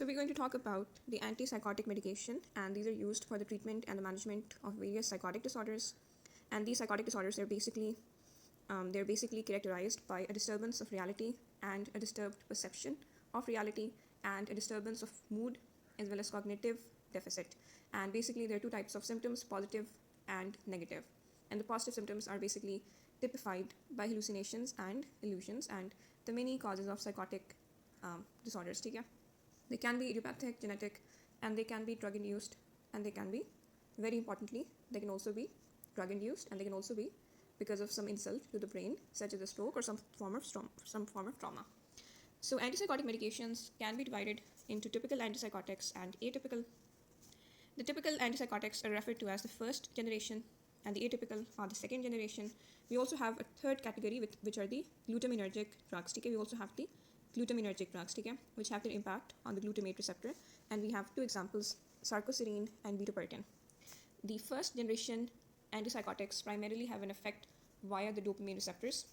So we're going to talk about the antipsychotic medication, and these are used for the treatment and the management of various psychotic disorders. And these psychotic disorders are they're basically characterized by a disturbance of reality and a disturbed perception of reality and a disturbance of mood as well as cognitive deficit. And basically there are two types of symptoms, positive and negative. And the positive symptoms are basically typified by hallucinations and illusions and the many causes of psychotic disorders. They can be idiopathic, genetic, and they can be drug induced, and they can be, very importantly, they can also be drug induced, and they can also be because of some insult to the brain, such as a stroke or some form of trauma. So antipsychotic medications can be divided into typical antipsychotics and atypical. The typical antipsychotics are referred to as the first generation, and the atypical are the second generation. We also have a third category, which are the glutaminergic drugs. We also have the glutaminergic drugs, which have their impact on the glutamate receptor, and we have two examples, sarcoserine and betapertin. The first generation antipsychotics primarily have an effect via the dopamine receptors.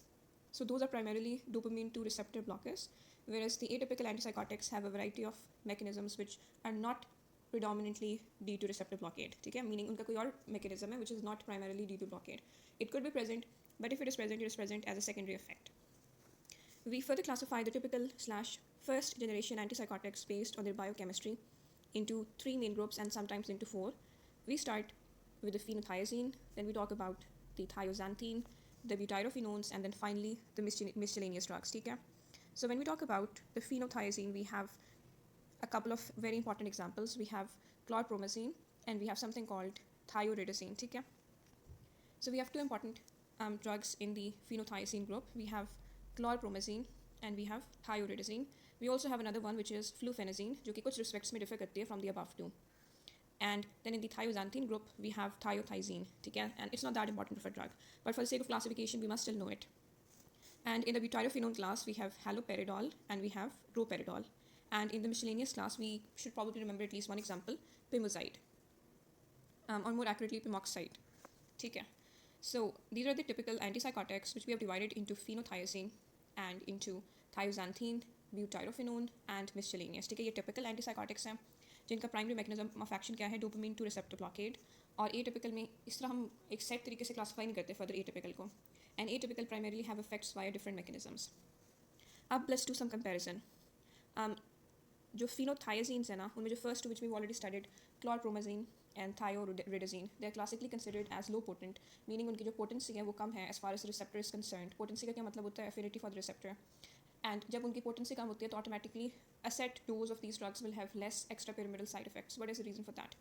So those are primarily dopamine 2 receptor blockers, whereas the atypical antipsychotics have a variety of mechanisms which are not predominantly due to receptor blockade, meaning उनका कोई और mechanism है which is not primarily due to blockade. It could be present, but if it is present as a secondary effect. We further classify the typical/first generation antipsychotics based on their biochemistry into three main groups and sometimes into four. We start with the phenothiazine, then we talk about the thioxanthine, the butyrofenones, and then finally the miscellaneous drugs. So when we talk about the phenothiazine, we have a couple of very important examples. We have chlorpromazine and we have something called thioridazine. So we have two important drugs in the phenothiazine group. We have chlorpromazine and we have thioridazine. We also have another one which is flufenazine, जो कि कुछ respects में differ करती है from the above two. And then in the thioxanthine group, we have thiothiazine, and it's not that important of a drug, but for the sake of classification, we must still know it. And in the butyrofenone class, we have haloperidol and we have droperidol. And in the miscellaneous class, we should probably remember at least one example, pimozide, or more accurately, pimoxide. So these are the typical antipsychotics which we have divided into phenothiazine and into thioxanthine, butyrofenone and miscellaneous. ये typical antipsychotics हैं जिनका primary mechanism of action क्या है, dopamine 2 receptor blockade. और atypical में इस तरह हम एक सेट तरीके से क्लासीफाई नहीं करते फर्दर एटिपिकल को. And atypical primarily have effects via different mechanisms. अब लेट्स डू सम कंपैरिजन. जो फिनोथायजीन्स है ना, उनमें जो first which we already studied, chlorpromazine and thioridazine, they are classically considered as low potent, meaning उनकी जो potency है वो कम है as far as receptor is concerned. Potency का क्या मतलब होता है, affinity for the receptor. And जब उनकी potency कम होती है तो automatically a set dose of these drugs will have less extrapyramidal side effects. What is the reason for that?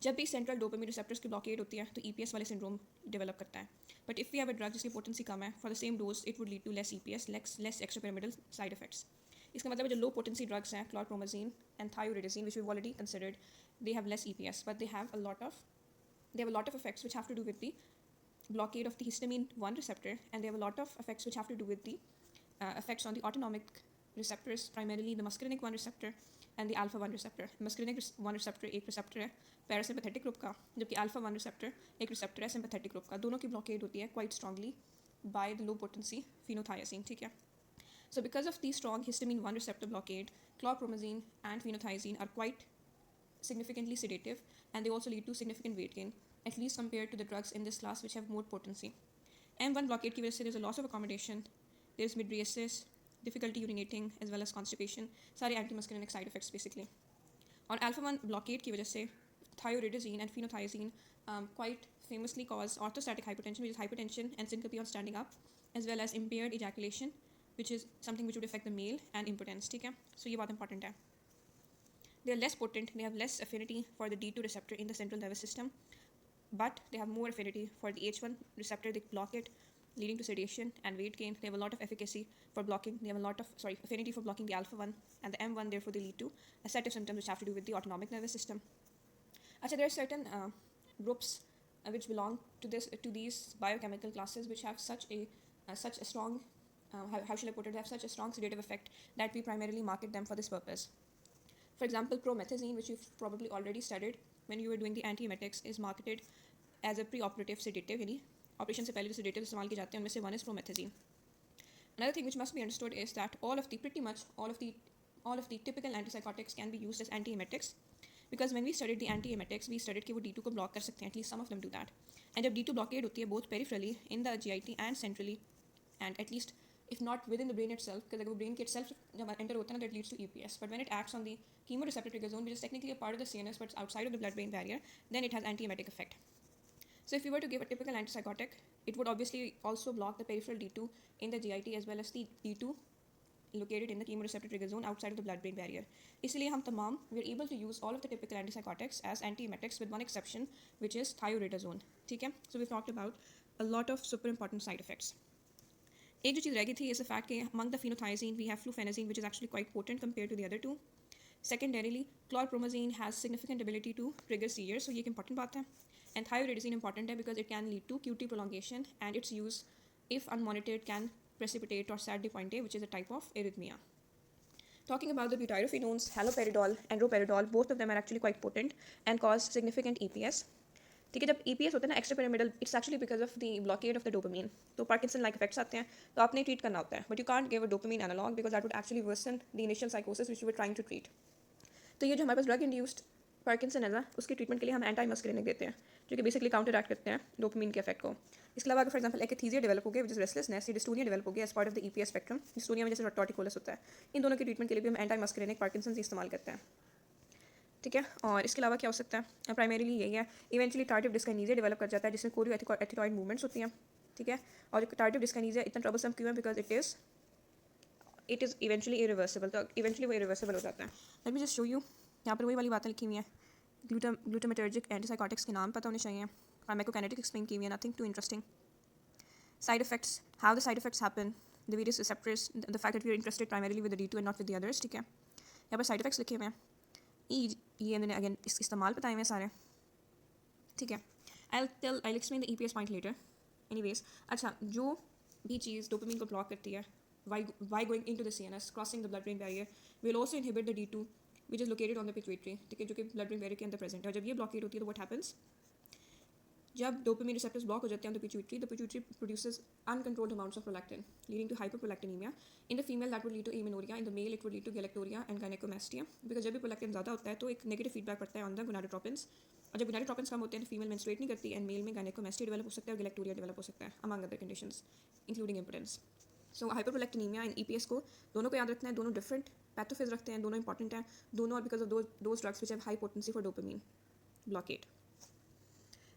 जब भी central dopamine receptors की blockade होती है तो EPS वाले syndrome develop करता है. But if we have a drug जिसकी potency कम है, for the same dose it would lead to less EPS, less extrapyramidal side effects. इसका मतलब है जो low potency drugs हैं, chlorpromazine and thioridazine, which we've already considered, they have less EPS, but they have a lot of effects which have to do with the blockade of the histamine 1 receptor, and they have a lot of effects which have to do with the effects on the autonomic receptors, primarily the muscarinic 1 receptor and the alpha 1 receptor. Muscarinic 1 receptor एक receptor है parasympathetic group का, जबकि alpha 1 receptor एक receptor है sympathetic group का. दोनों की blockade होती है quite strongly by the low potency phenothiazine. So because of the strong histamine 1 receptor blockade, chlorpromazine and phenothiazine are quite significantly sedative, and they also lead to significant weight gain, at least compared to the drugs in this class which have more potency. M1 blockade की वजह से there's a loss of accommodation, there's mydriasis, difficulty urinating as well as constipation, सारे antimuscarinic side effects basically. और alpha 1 blockade की वजह से thioridazine and phenothiazine quite famously cause orthostatic hypotension, which is hypertension and syncope on standing up, as well as impaired ejaculation, which is something which would affect the male, and impotence. So ये बहुत important है. They are less potent, they have less affinity for the D2 receptor in the central nervous system, but they have more affinity for the H1 receptor. They block it, leading to sedation and weight gain. They have a lot of efficacy for blocking, they have a lot of affinity for blocking the alpha 1 and the M1, therefore they lead to a set of symptoms which have to do with the autonomic nervous system. There are certain groups which belong to these biochemical classes which have such a strong how shall I put it, they have such a strong sedative effect that we primarily market them for this purpose. For example, promethazine, which you've probably already studied when you were doing the antiemetics, is marketed as a preoperative sedative, यानी operation से पहले जो sedative इस्तेमाल किए जाते हैं उनमें से one is promethazine. Another thing which must be understood is that pretty much all of the all of the typical antipsychotics can be used as antiemetics, because when we studied the antiemetics, we studied कि वो D2 को block कर सकते हैं, at least some of them do that. And जब D2 blockade होती है both peripherally in the GIT and centrally, and at least if not within the brain itself, because the brain के itself जब enter होता है ना, that leads to EPS. But when it acts on the chemoreceptor trigger zone, which is technically a part of the CNS but it's outside of the blood-brain barrier, then it has antiemetic effect. So if you were to give a typical antipsychotic, it would obviously also block the peripheral D2 in the GIT as well as the D2 located in the chemoreceptor trigger zone outside of the blood-brain barrier. इसलिए हम तमाम we are able to use all of the typical antipsychotics as antiemetics with one exception, which is thioridazone. ठीक है? So we've talked about a lot of super important side effects. एक जो चीज़ रह गई थी is the fact कि among the phenothiazine we have flufenazine, which is actually quite potent compared to the other two. Secondarily, chlorpromazine has significant ability to trigger seizures, so ये एक important बात है. And thioridazine important है because it can lead to QT prolongation, and its use, if unmonitored, can precipitate torsades de pointe, which is a type of arrhythmia. Talking about the butyrophenones, haloperidol and droperidol, both of them are actually quite potent and cause significant EPS. ठीक है, जब EPS होता है ना extrapyramidal, it's actually because of the blockade of the dopamine. तो Parkinson-like effects आते हैं, तो आपने treat करना होता है, but you can't give a dopamine analog because that would actually worsen the initial psychosis which you were trying to treat. तो ये जो हमारे पास ड्रग इंड्यूस्ड पार्किंसन है ना, उसके ट्रीटमेंट के लिए हम एंटी-मस्करिनिक देते हैं, जो कि बेसिकली काउंटर एक्ट करते हैं डोपामिन के इफेक्ट को. इसके अलावा अगर फॉर एग्जांपल एकथीजिया डेवलप हो गया, विच इज रेस्टलेसनेस, या डिस्टोनिया डेवलप हो गया as part of the EPS spectrum, dystonia में जैसे टॉर्टिकोलस होता है, इन दोनों के ट्रीटमेंट के लिए भी हम एंटी-मस्करिनिक पार्किंसन इस्तेमाल करते हैं. ठीक है, और इसके अलावा क्या हो सकता है, प्राइमरीली यही है. इवेंचुअली टार्टिव डिस्काइनेसिया डेवलप कर जाता है जिसमें कोरियोएथिलॉइड मूवमेंट्स होती हैं. ठीक है, और टार्टिव डिस्काइनेसिया इतना ट्रबलसम क्यों है, because it is eventually irreversible, तो इवेंचुअली वो इरिवर्सिबल हो जाता है. Let me just show you, यहाँ पर वही वाली बातें लिखी हुई हैं. ग्लूटामेटर्जिक एंटीसाइकोटिक्स के नाम पता होने चाहिए, फार्माकोकाइनेटिक्स एक्सप्लेन की हुई है, nothing too interesting. Side effects, how the side effects happen, the various receptors, the fact that we are interested primarily with the D2 and not with the others. ठीक है, यहाँ पर साइड इफेक्ट्स लिखे हुए हैं, ये मैंने अगेन इस्तेमाल बताए हुए हैं सारे. ठीक है, I'll explain the EPS point later. Anyways, अच्छा, जो भी चीज़ डोपामिन को ब्लॉक करती है, why going into the CNS, crossing the blood-brain barrier, will also inhibit the D2, which is located on the pituitary. ठीक है, जो कि blood-brain barrier के अंदर प्रेजेंट है. और जब ये ब्लॉकेट होती है तो what happens, जब डोपामिन रिसेप्टर्स ब्लॉक हो जाते हैं the pituitary produces uncontrolled amounts of prolactin, leading to hyperprolactinemia. In the female that would lead to amenorrhea, in the male it would lead to galactorrhea and gynecomastia, because जब भी prolactin ज़्यादा होता है तो एक नेगेटिव फीडबैक पड़ता है on the gonadotropins, और जब गोनाडोट्रोपिन्स कम होते हैं तो फीमेल मेंस्ट्रुएट नहीं करती, एंड मेल में गायनेकोमैस्टिया डेवलप हो सकता है और गैलेक्टोरिया डेवलप हो सकता है, among other conditions including impotence. So hyperprolactinemia and EPS को दोनों को याद रखना है, दोनों डिफरेंट पैथोफेज रखते हैं, दोनों इंपॉर्टेंट हैं, दोनों और because of those drugs which have high potency for dopamine blockade.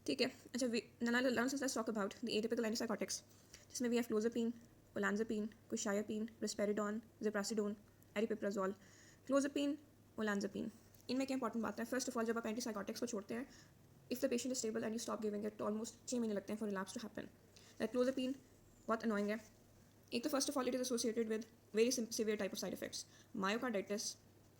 ठीक है, अच्छा, let's talk about the atypical antipsychotics, जिसमें we have clozapine, olanzapine, quetiapine, risperidone, ziprasidone, aripiprazole. Clozapine, olanzapine, इनमें क्या इंपॉर्टेंट बात है, फर्स्ट ऑफ ऑल जब आप एंटीसाइकोटिक्स को छोड़ते हैं, if the patient is stable and you stop giving it, तो ऑलमोस्ट 6 महीने लगते हैं for relapse to happen. Clozapine बहुत अनोइंग है. एक तो first of all it is associated with very severe type of side effects, myocarditis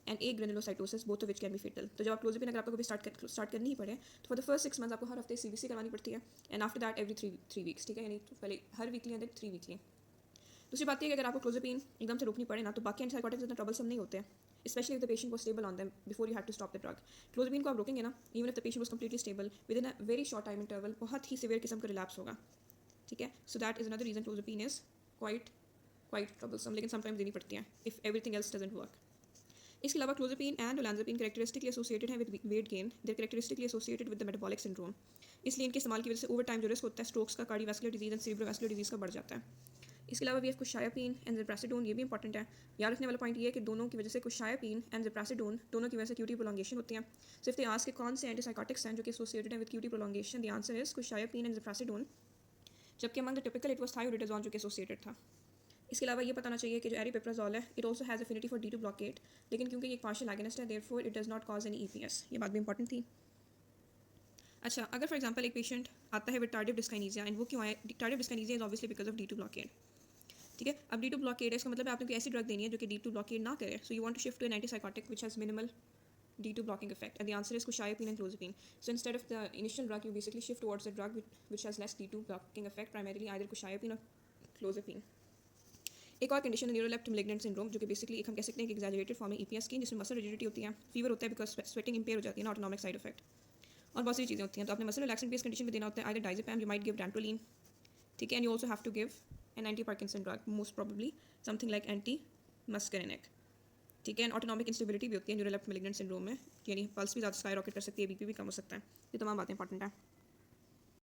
and agranulocytosis, both of which can be fatal. तो जब आप क्लोज़ापीन अगर आपको कभी स्टार्ट करनी ही पड़े तो फॉर द फर्स्ट 6 मंथ्स आपको हर हफ्ते CBC करवानी पड़ती है, and after that every 3 weeks. ठीक है, यानी पहले हर वीकली एंड 3 वीकली. दूसरी बात यह कि अगर आपको क्लोज़ापीन एकदम से रोकनी पड़े ना, तो बाकी एंटीसाइकोटिक्स इतना ट्रबलसम नहीं होते, especially if the patient was stable on them before you have to stop the drug. Clozapine को आप रोकेंगे ना, even if the patient was completely stable, within a very short time interval बहुत ही severe किस्म का relapse होगा. ठीक है, so that is another reason clozapine is quite troublesome, लेकिन समटाइम्स देनी पड़ती है if everything else doesn't work. इसके अलावा क्लोज़ापीन एंड ओलांज़ापीन कैरेक्टरिस्टिकली एसोसिएटेड है with weight gain, there characteristically associated with the metabolic syndrome. इसलिए इनके इस्तेमाल की वजह से ओवर टाइम जो रिस्क होता है स्ट्रोक्स का, cardiovascular disease and cerebrovascular disease का बढ़ जाता है. इसके अलावा वी हैव कुशायापीन एंड ज़ेप्रासिडोन, ये भी इंपॉर्टेंट है. याद रखने वाला पॉइंट ये है कि दोनों की वजह से, कुशायापीन एंड ज़ेप्रासिडोन दोनों की वजह से QT प्रोलॉन्गेशन होती है. सिर्फ दे आस्क के कौन से एंटीसाइकोटिक्स हैं जो कि एसोसिएटेड है with QT prolongation, the answer is quetiapine and ziprasidone, जबकि among the typical it was thioridazine जो कि एसोसिएटेड था. इसके अलावा ये पता होना चाहिए कि जो एरिपिप्राज़ोल है it also has affinity for D2 blockade, लेकिन क्योंकि ये एक पार्शियल एगोनिस्ट है therefore it does not cause any EPS. ये बात भी इंपॉर्टेंट थी. अच्छा, अगर फॉर एग्जांपल एक पेशेंट आता है विद टार्डिव डिस्काइनेसिया, एंड वो क्यों आया, tardive dyskinesia is obviously because of D2 blockade. ठीक है, अब D2 ब्लॉकेड है, इसका मतलब आपने कोई ऐसी ड्रग देनी है जो कि D2 ब्लॉकेड ना करे, so you want to shift to an antipsychotic which has minimal D2 blocking effect, and the answer is quetiapine and clozapine. So instead of the initial drug, you basically shift towards a drug which has less D2 blocking effect, primarily either कुशायापीन or clozapine. एक और condition है न्यूरोलेप्ट malignant syndrome, जो कि basically एक हम कह सकते हैं कि एग्जैजरेटेड फॉर्म है EPS की, जिसमें मसल रिजिडिटी होती है, फीवर होता है बिकॉज स्वेटिंग इंपेयर हो जाती है ना, ऑटोनॉमिक साइड इफेक्ट, और बहुत सारी चीज़ें होती हैं. तो आपने मसल रिलैक्सेंट बेस कंडीशन में देना होता है either diazepam, you might give dantrolene. ठीक है, and you also have to give an anti Parkinson drug, most probably something like anti muscarinic. ठीक है। एंड ऑटोनॉमिक इंस्टेबिलिटी भी होती है न्यूरोलेप्ट मैलिग्नेंट सिंड्रोम में, यानी पल्स भी ज़्यादा स्काई रॉकेट कर सकती है, बीपी भी कम हो सकता है। ये तमाम बातें इंपॉर्टेंट है।